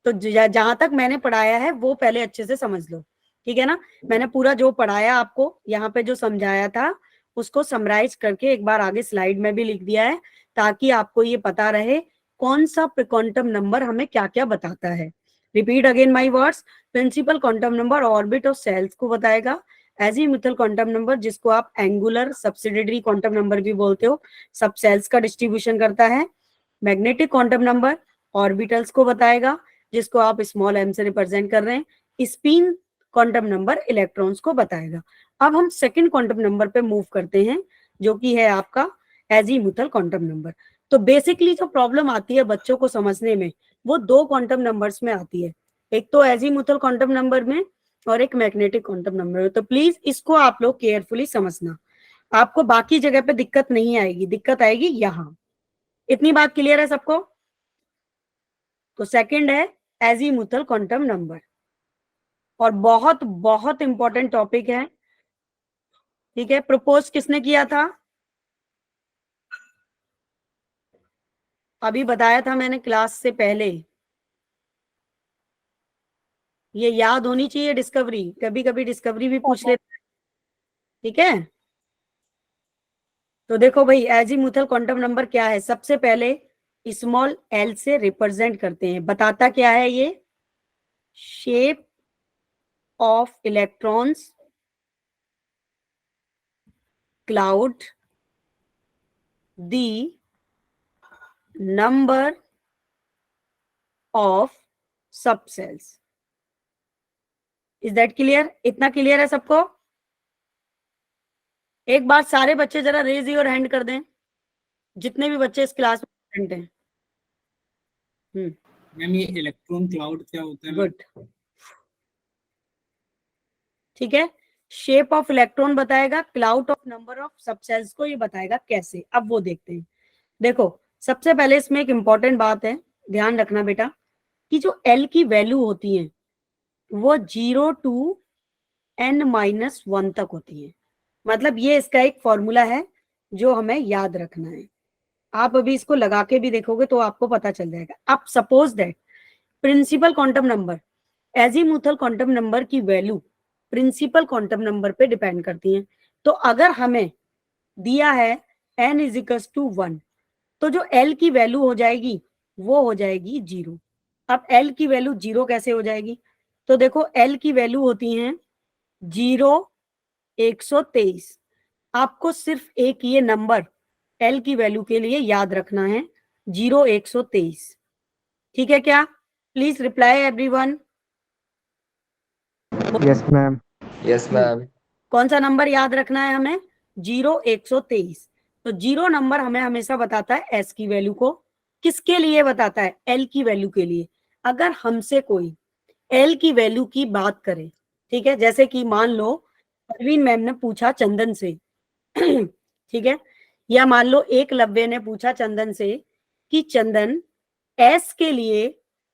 तो जहां तक मैंने पढ़ाया है वो पहले अच्छे से समझ लो। ठीक है ना, मैंने पूरा जो पढ़ाया आपको यहाँ पे जो समझाया था उसको समराइज करके एक बार आगे स्लाइड में भी लिख दिया है, ताकि आपको ये पता रहे कौन सा क्वांटम नंबर हमें क्या क्या बताता है। Repeat again my words. Principal quantum number orbit of shells को बताएगा। एजीमुथल क्वांटम नंबर, जिसको आप एंगुलर सब्सिडियरी क्वांटम नंबर भी बोलते हो, सब सेल्स का डिस्ट्रीब्यूशन करता है। मैग्नेटिक क्वांटम नंबर ऑर्बिटल्स को बताएगा, जिसको आप स्मॉल m से रिप्रेजेंट कर रहे हैं। स्पिन क्वांटम नंबर इलेक्ट्रॉन्स को बताएगा। अब हम सेकंड क्वांटम नंबर पे मूव करते हैं, जो कि है आपका एजीमुथल क्वांटम नंबर। तो बेसिकली जो प्रॉब्लम आती है बच्चों को समझने में, वो दो क्वांटम नंबर्स में आती है, एक तो एजीमुथल क्वांटम नंबर में और एक मैग्नेटिक क्वांटम नंबर में। तो प्लीज इसको आप लोग केयरफुली समझना, आपको बाकी जगह पे दिक्कत नहीं आएगी, दिक्कत आएगी यहाँ। इतनी बात क्लियर है सबको? तो सेकंड है एजीमुथल क्वांटम नंबर, और बहुत बहुत इंपॉर्टेंट टॉपिक है, ठीक है। प्रपोज किसने किया था? अभी बताया था मैंने क्लास से पहले। ये याद होनी चाहिए डिस्कवरी, कभी कभी डिस्कवरी भी पूछ लेते हैं, ठीक है। तो देखो भाई, एजीमुथल क्वांटम नंबर क्या है? सबसे पहले स्मॉल एल से रिप्रेजेंट करते हैं। बताता क्या है ये? Shape of electrons cloud the number of सब सेल्स। Is that clear? इतना क्लियर है सबको? एक बार सारे बच्चे जरा रेज योर हैंड कर दें, जितने भी बच्चे इस क्लास में प्रेजेंट हैं। मैम ये इलेक्ट्रॉन क्लाउड क्या होता है? गुड, ठीक है। शेप ऑफ इलेक्ट्रॉन बताएगा, क्लाउड ऑफ नंबर ऑफ सब सेल्स को ये बताएगा कैसे। अब वो देखते हैं। देखो, सबसे पहले इसमें एक इंपॉर्टेंट बात है, ध्यान रखना बेटा, कि जो एल की वैल्यू होती है वो 0 to n-1 तक होती है। मतलब ये इसका एक फॉर्मूला है जो हमें याद रखना है। आप अभी इसको लगा के भी देखोगे तो आपको पता चल जाएगा। अब suppose that principal quantum number, azimuthal quantum number की वैल्यू प्रिंसिपल क्वांटम नंबर पे डिपेंड करती है। तो अगर हमें दिया है n=1, तो जो l की वैल्यू हो जाएगी वो हो जाएगी 0। अब l की वैल्यू 0 कैसे हो जाएगी? तो देखो, l की वैल्यू होती है 0, 123। आपको सिर्फ एक ये नंबर l की वैल्यू के लिए याद रखना है, 0, 123। ठीक है क्या? Please reply everyone. Yes ma'am. Yes ma'am. कौन सा नंबर याद रखना है हमें? 0, 123। तो 0 नंबर हमें हमेशा बताता है s की वैल्यू को। किसके लिए बताता है? l की वैल्यू के लिए। अगर हमसे कोई l की वैल्यू की बात करे, ठीक है, जैसे कि मान लो परवीन मैम ने पूछा चंदन से ठीक है, या मान लो एकलव्य ने पूछा चंदन से कि चंदन s के लिए,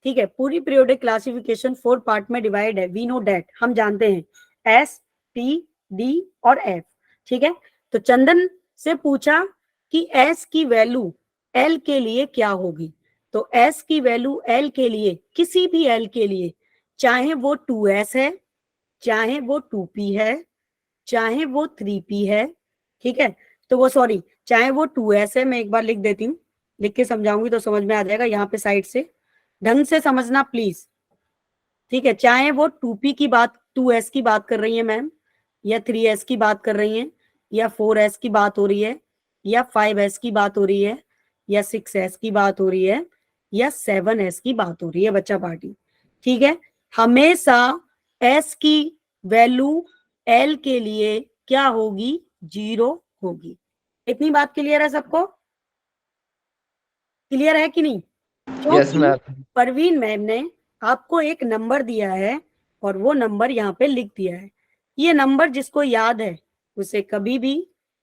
ठीक है, पूरी पीरियोडिक क्लासिफिकेशन 4 पार्ट में डिवाइड है, वी नो दैट, हम जानते हैं s, t, d और f, ठीक है। तो चंदन से पूछा कि s की वैल्यू l के लिए क्या होगी। तो s की वैल्यू l के लिए, किसी भी l के लिए, चाहे वो 2s है, चाहे वो 2p है, चाहे वो 3p है, ठीक है, तो वो सॉरी, चाहे वो 2s है, मैं एक बार लिख देती हूँ, लिख के समझाऊंगी तो समझ में आ जाएगा। यहाँ पे साइड से ढंग से समझना प्लीज, ठीक है। चाहे वो 2p की बात, 2s की बात कर रही है मैम, या 3s की बात कर रही है, या 4s की बात हो रही है, या 5s की बात हो रही है, या 6s की बात हो रही है, या 7s की बात हो रही है, बच्चा पार्टी, ठीक है। हमेशा s की वैल्यू l के लिए क्या होगी? 0 होगी। इतनी बात क्लियर है सबको? क्लियर है कि नहीं? Yes ma'am. परवीन मैम ने आपको एक नंबर दिया है और वो नंबर यहाँ पे लिख दिया है। ये नंबर जिसको याद है उसे कभी भी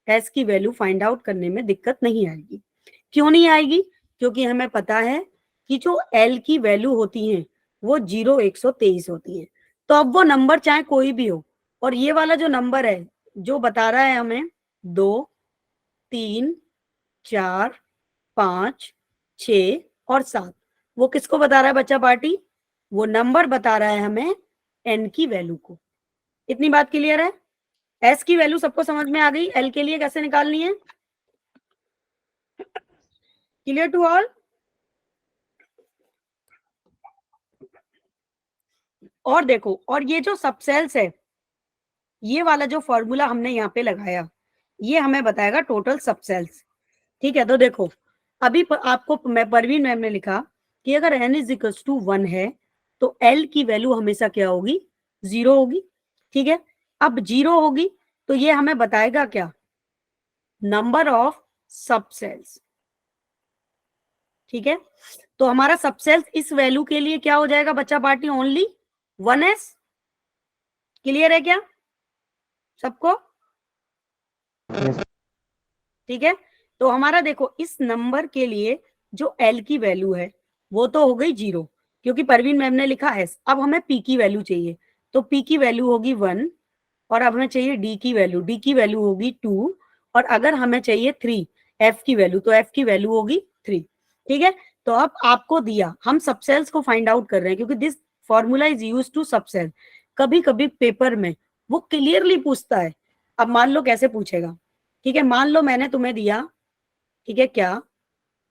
s की वैल्यू फाइंड आउट करने में दिक्कत नहीं आएगी। क्यों नहीं आएगी? क्योंकि हमें पता है कि जो l की वैल्यू होती है वो 0, 123 होती है। तो अब वो नंबर चाहे कोई भी हो, और ये वाला जो नंबर है जो बता रहा है हमें 2, 3, 4, 5, 6 और 7, वो किसको बता रहा है बच्चा पार्टी? वो नंबर बता रहा है हमें n की वैल्यू को। इतनी बात क्लियर है? एस की वैल्यू सबको समझ में आ गई, एल के लिए कैसे निकालनी है? Clear to all? और देखो, और ये जो सबसेल्स है, ये वाला जो फॉर्मूला हमने यहाँ पे लगाया, ये हमें बताएगा टोटल सबसेल्स। ठीक है, तो देखो अभी आपको परवीन मैम ने लिखा कि अगर n इज इक्वल्स टू 1 है तो l की वैल्यू हमेशा क्या होगी? 0 होगी। ठीक है, अब 0 होगी तो ये हमें बताएगा क्या? Number of subcells. ठीक है, तो हमारा सबसेल्स इस वैल्यू के लिए क्या हो जाएगा बच्चा पार्टी? Only 1s। क्लियर है क्या सबको? ठीक है, तो हमारा देखो इस नंबर के लिए जो l की वैल्यू है वो तो हो गई 0, क्योंकि परवीन मैम ने लिखा s। अब हमें p की वैल्यू चाहिए, तो p की वैल्यू होगी 1, और अब हमें चाहिए d की वैल्यू होगी 2, और अगर हमें चाहिए 3 f की वैल्यू, तो f की वैल्यू होगी 3। ठीक है, तो अब आपको दिया, हम सबसेल्स को फाइंड आउट कर रहे हैं क्योंकि this formula is used to subshell. कभी कभी पेपर में वो क्लियरली पूछता है। अब मान लो कैसे पूछेगा, ठीक है, मान लो मैंने तुम्हें दिया, ठीक है क्या,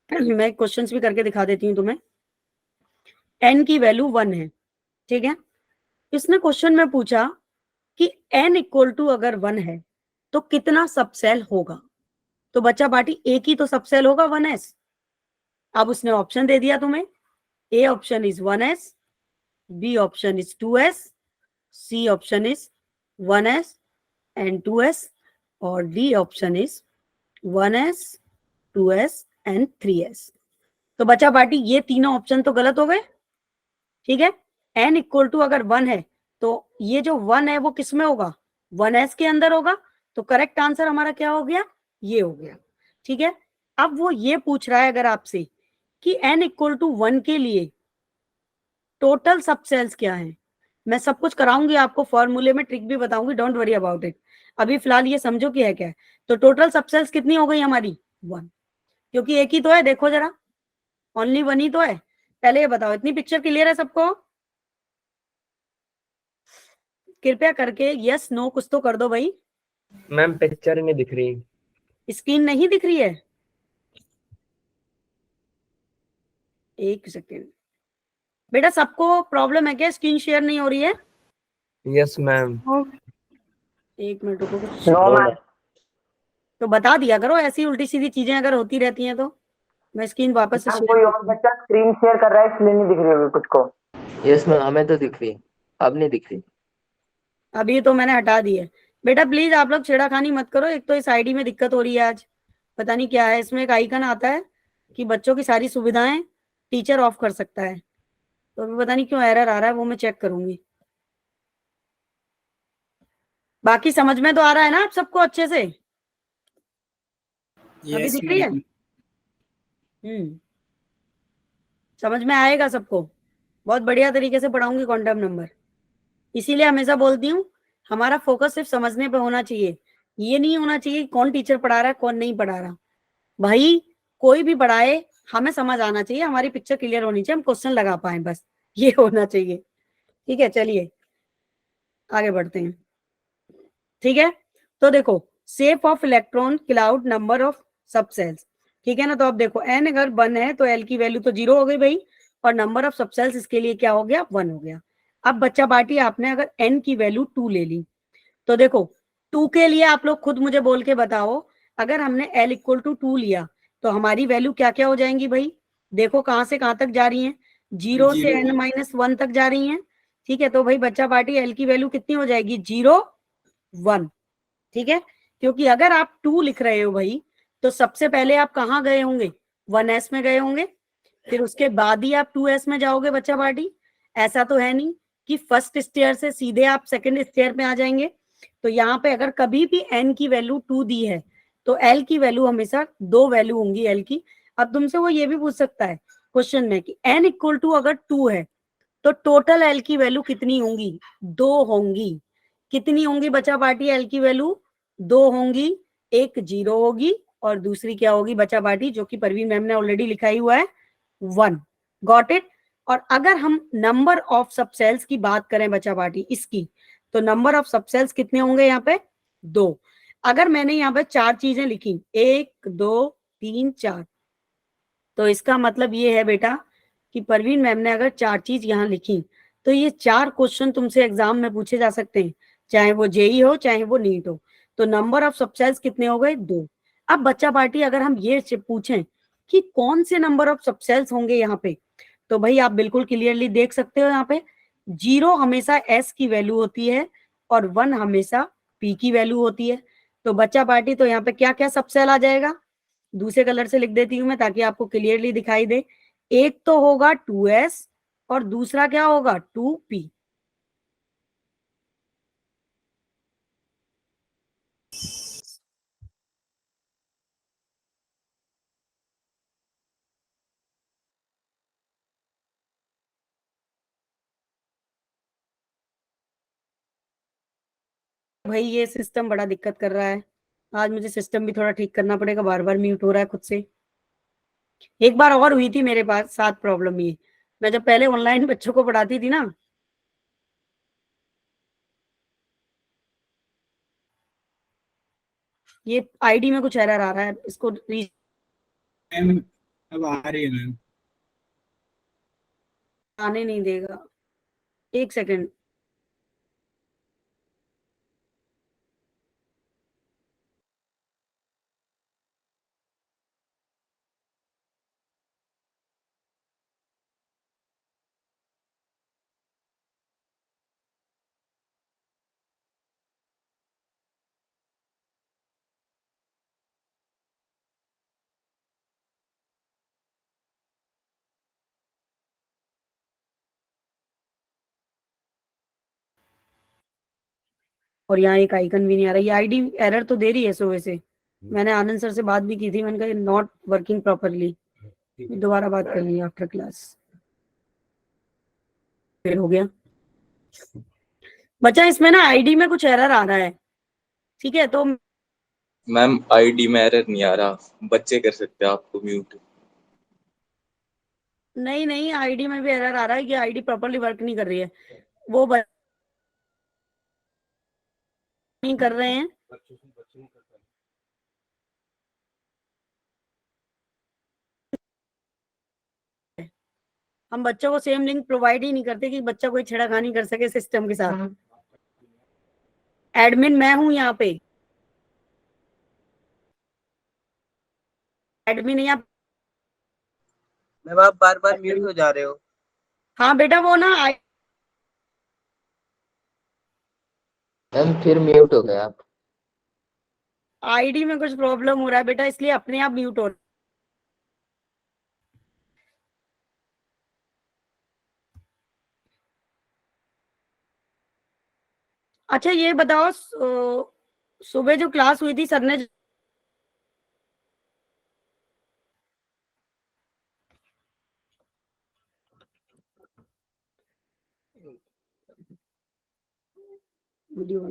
मैं क्वेश्चंस भी करके दिखा देती हूँ तुम्हें। n की वैल्यू 1 है, ठीक है, इसने क्वेश्चन में पूछा कि n इक्वल टू अगर 1 है तो कितना सबसेल होगा? तो बच्चा पार्टी एक ही तो सबसेल होगा 1s। अब उसने ऑप्शन दे दिया तुम्हें, A option is 1s, B option is 2s, C option is 1s and 2s, और D option is 1s, 2s and 3s। तो बच्चा पार्टी ये तीनों ऑप्शन तो गलत हो गए। ठीक है, n इक्वल टू अगर 1 है तो ये जो 1 है वो किस में होगा? 1s के अंदर होगा। तो करेक्ट आंसर हमारा क्या हो गया? ये हो गया। ठीक है, अब वो ये पूछ रहा है अगर आपसे कि n इक्वल टू 1 के लिए टोटल सबसेल्स क्या है। मैं सब कुछ कराऊंगी आपको, फॉर्मूले में ट्रिक भी बताऊंगी, डोंट वरी अबाउट इट। अभी फिलहाल ये समझो कि है क्या है। तो टोटल सबसेल्स कितनी हो गई हमारी? 1, क्योंकि एक ही तो है, देखो जरा, ओनली 1 ही तो है। पहले ये बताओ, इतनी पिक्चर क्लियर है सबको? कृपया करके यस नो कुछ तो कर दो भाई। मैम पिक्चर नहीं दिख रही। स्क्रीन नहीं दिख रही है? एक सेकेंड बेटा, सबको प्रॉब्लम है क्या? स्क्रीन शेयर नहीं हो रही है? Yes ma'am. एक मिनट रुको, कुछ नो मैम। तो बता दिया करो, ऐसी उल्टी सीधी चीजें अगर होती रहती हैं तो मैं स्क्रीन वापस से कोई और बच्चा स्क्रीन शेयर कर रहा है इसलिए नहीं दिख रही होगी कुछ को। यस मैम, हमें तो दिख रही, अब नहीं दिख रही। अभी तो मैंने हटा दी है। बेटा प्लीज आप लोग छेड़ाखानी मत करो, एक तो इस आईडी में दिक्कत हो रही है आज, पता नहीं क्या है। इसमें एक आइकन आता है कि बच्चों की सारी सुविधाएं टीचर ऑफ कर सकता है, तो अभी पता नहीं क्यों एरर आ रहा है, वो मैं चेक करूंगी। बाकी समझ में तो आ रहा है ना आप सबको अच्छे से? अभी यस दिख रही है? समझ में आएगा सबको? बहुत बढ़िया तरीके से पढ़ाऊंगी क्वांटम नंबर। इसीलिए हमेशा बोलती हूँ हमारा फोकस सिर्फ समझने पे होना चाहिए, ये नहीं होना चाहिए कौन टीचर पढ़ा रहा है कौन नहीं पढ़ा रहा। भाई कोई भी पढ़ाए, हमें समझ आना चाहिए, हमारी पिक्चर क्लियर होनी चाहिए, हम क्वेश्चन लगा पाए, बस ये होना चाहिए। ठीक है, चलिए आगे बढ़ते हैं। ठीक है, तो देखो shape of electron cloud number of subcells. ठीक है ना, तो अब देखो n अगर 1 है तो l की वैल्यू तो 0 हो गई भाई, और नंबर ऑफ सबसेल्स इसके लिए क्या हो गया? 1 हो गया। अब बच्चा पार्टी आपने अगर n की वैल्यू 2 ले ली, तो देखो 2 के लिए आप लोग खुद मुझे बोल के बताओ, अगर हमने l इक्वल टू 2 लिया तो हमारी वैल्यू क्या क्या हो जाएंगी भाई? देखो कहां से कहां तक जा रही है, 0 से n माइनस 1 तक जा रही है। ठीक है, तो भाई बच्चा पार्टी l की वैल्यू कितनी हो जाएगी? 0 1। ठीक है, क्योंकि अगर आप 2 लिख रहे हो भाई तो सबसे पहले आप कहाँ गए होंगे? 1s में गए होंगे, फिर उसके बाद ही आप 2s में जाओगे बच्चा पार्टी। ऐसा तो है नहीं कि फर्स्ट स्टेयर से सीधे आप सेकंड स्टेयर पे आ जाएंगे। तो यहाँ पे अगर कभी भी n की वैल्यू 2 दी है तो l की वैल्यू हमेशा 2 वैल्यू होंगी l की। अब तुमसे वो ये भी पूछ सकता है क्वेश्चन में कि n इक्वल टू अगर 2 है तो टोटल l की वैल्यू कितनी होंगी? 2 होंगी। कितनी होंगी बच्चा पार्टी? l की वैल्यू 2 होंगी, एक 0 होगी और दूसरी क्या होगी बच्चा पार्टी, जो कि परवीन मैम ने ऑलरेडी लिखाई हुआ है, 1। Got it? और अगर हम नंबर ऑफ सबसेल्स की बात करें बच्चा पार्टी इसकी, तो नंबर ऑफ सबसेल्स कितने होंगे यहाँ पे? 2। अगर मैंने यहाँ पे 4 चीजें लिखी, 1 2 3 4, तो इसका मतलब ये है बेटा कि परवीन मैम ने अगर 4 चीज यहाँ लिखी, तो ये 4 क्वेश्चन तुमसे एग्जाम में पूछे जा सकते हैं, चाहे वो जेई हो चाहे वो नीट हो। तो नंबर ऑफ सबसेल्स कितने हो गए? 2। अब बच्चा पार्टी अगर हम ये पूछें कि कौन से नंबर ऑफ सबसेल्स होंगे यहाँ पे, तो भाई आप बिल्कुल क्लियरली देख सकते हो, यहाँ पे 0 हमेशा एस की वैल्यू होती है और 1 हमेशा पी की वैल्यू होती है। तो बच्चा पार्टी तो यहाँ पे क्या क्या सबसेल आ जाएगा, दूसरे कलर से लिख देती हूँ मैं ताकि आपको क्लियरली दिखाई दे। एक तो होगा 2s और दूसरा क्या होगा 2p। भाई ये सिस्टम बड़ा दिक्कत कर रहा है, आज मुझे सिस्टम भी थोड़ा ठीक करना पड़ेगा, बार बार म्यूट हो रहा है खुद से। एक बार और हुई थी मेरे पास साथ प्रॉब्लम ये, मैं जब पहले ऑनलाइन बच्चों को पढ़ाती थी ना, ये आईडी में कुछ एरर आ रहा है, इसको मैम अब आ रही है मैम। आने नहीं देगा, एक सेकेंड। और यहाँ एक आइकन भी नहीं आ रहा, ये आईडी एरर तो दे रही है सुबह से। मैंने आनंद सर से बात भी की थी, मैंने कहा नॉट वर्किंग प्रॉपरली, दोबारा बात कर ली आफ्टर क्लास, फिर हो गया। बच्चा इसमें ना आईडी में कुछ एरर आ रहा है, ठीक है? तो मैम आईडी में एरर नहीं आ रहा, बच्चे कर सकते हैं आपको म्यूट। नहीं नहीं, आईडी में भी एरर आ रहा है कि आईडी प्रॉपरली वर्क नहीं कर रही है, वो नहीं कर रहे हैं। हम बच्चों को सेम लिंक प्रोवाइड ही नहीं करते कि बच्चा कोई छेड़खानी कर सके सिस्टम के साथ। एडमिन मैं हूं यहाँ पे, एडमिन यहाँ। मैम आप बार बार म्यूट हो जा रहे हो। हाँ बेटा वो ना मैम फिर म्यूट हो गए आप। आईडी में कुछ प्रॉब्लम हो रहा है बेटा, इसलिए अपने आप म्यूट हो रहा है। अच्छा ये बताओ, सुबह जो क्लास हुई थी सर ने वीडियो,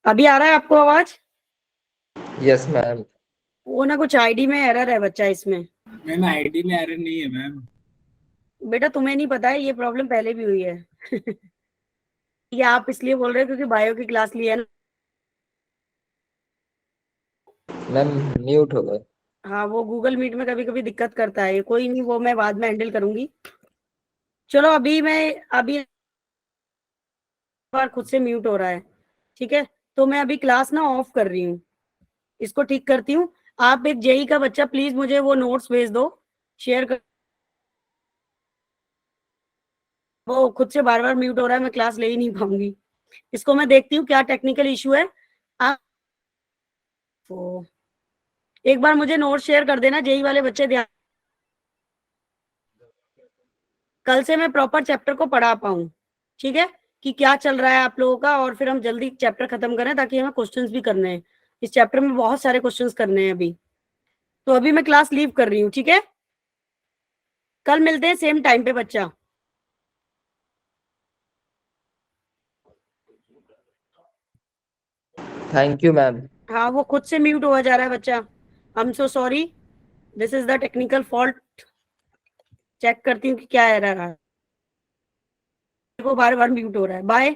अभी आ रहा है आपको आवाज? Yes ma'am. वो ना कुछ आईडी में एरर है बच्चा इसमें। मैम आईडी में एरर नहीं है मैम। बेटा तुम्हें नहीं पता है, ये प्रॉब्लम पहले भी हुई है। ये आप इसलिए बोल रहे हो क्योंकि बायो की क्लास ली है ना। मैम म्यूट हो गए। हाँ वो गूगल मीट में कभी कभी दिक्कत करता है, कोई नहीं, वो मैं बाद में हैंडल करूंगी। चलो अभी बार खुद से म्यूट हो रहा है, ठीक है? तो मैं अभी क्लास ना ऑफ कर रही हूँ, इसको ठीक करती हूँ। आप एक जेई का बच्चा प्लीज मुझे वो नोट्स भेज दो, शेयर कर वो खुद से बार बार म्यूट हो रहा है, मैं क्लास ले ही नहीं पाऊंगी। इसको मैं देखती हूँ क्या टेक्निकल इशू है। आप तो एक बार मुझे नोट शेयर कर देना, जेई वाले बच्चे ध्यान, कल से मैं प्रॉपर चैप्टर को पढ़ा पाऊँ, ठीक है, कि क्या चल रहा है आप लोगों का, और फिर हम जल्दी चैप्टर खत्म करें ताकि हमें क्वेश्चंस भी करने हैं। इस चैप्टर में बहुत सारे क्वेश्चंस करने हैं अभी। तो अभी मैं क्लास लीव कर रही हूँ, ठीक है, कल मिलते हैं सेम टाइम पे बच्चा। Thank you ma'am. हाँ, वो खुद से म्यूट हुआ जा रहा है बच्चा। I am so sorry, this is the technical fault. Check करती हूँ कि क्या एरर है, वो बार बार म्यूट हो रहा है। बाय।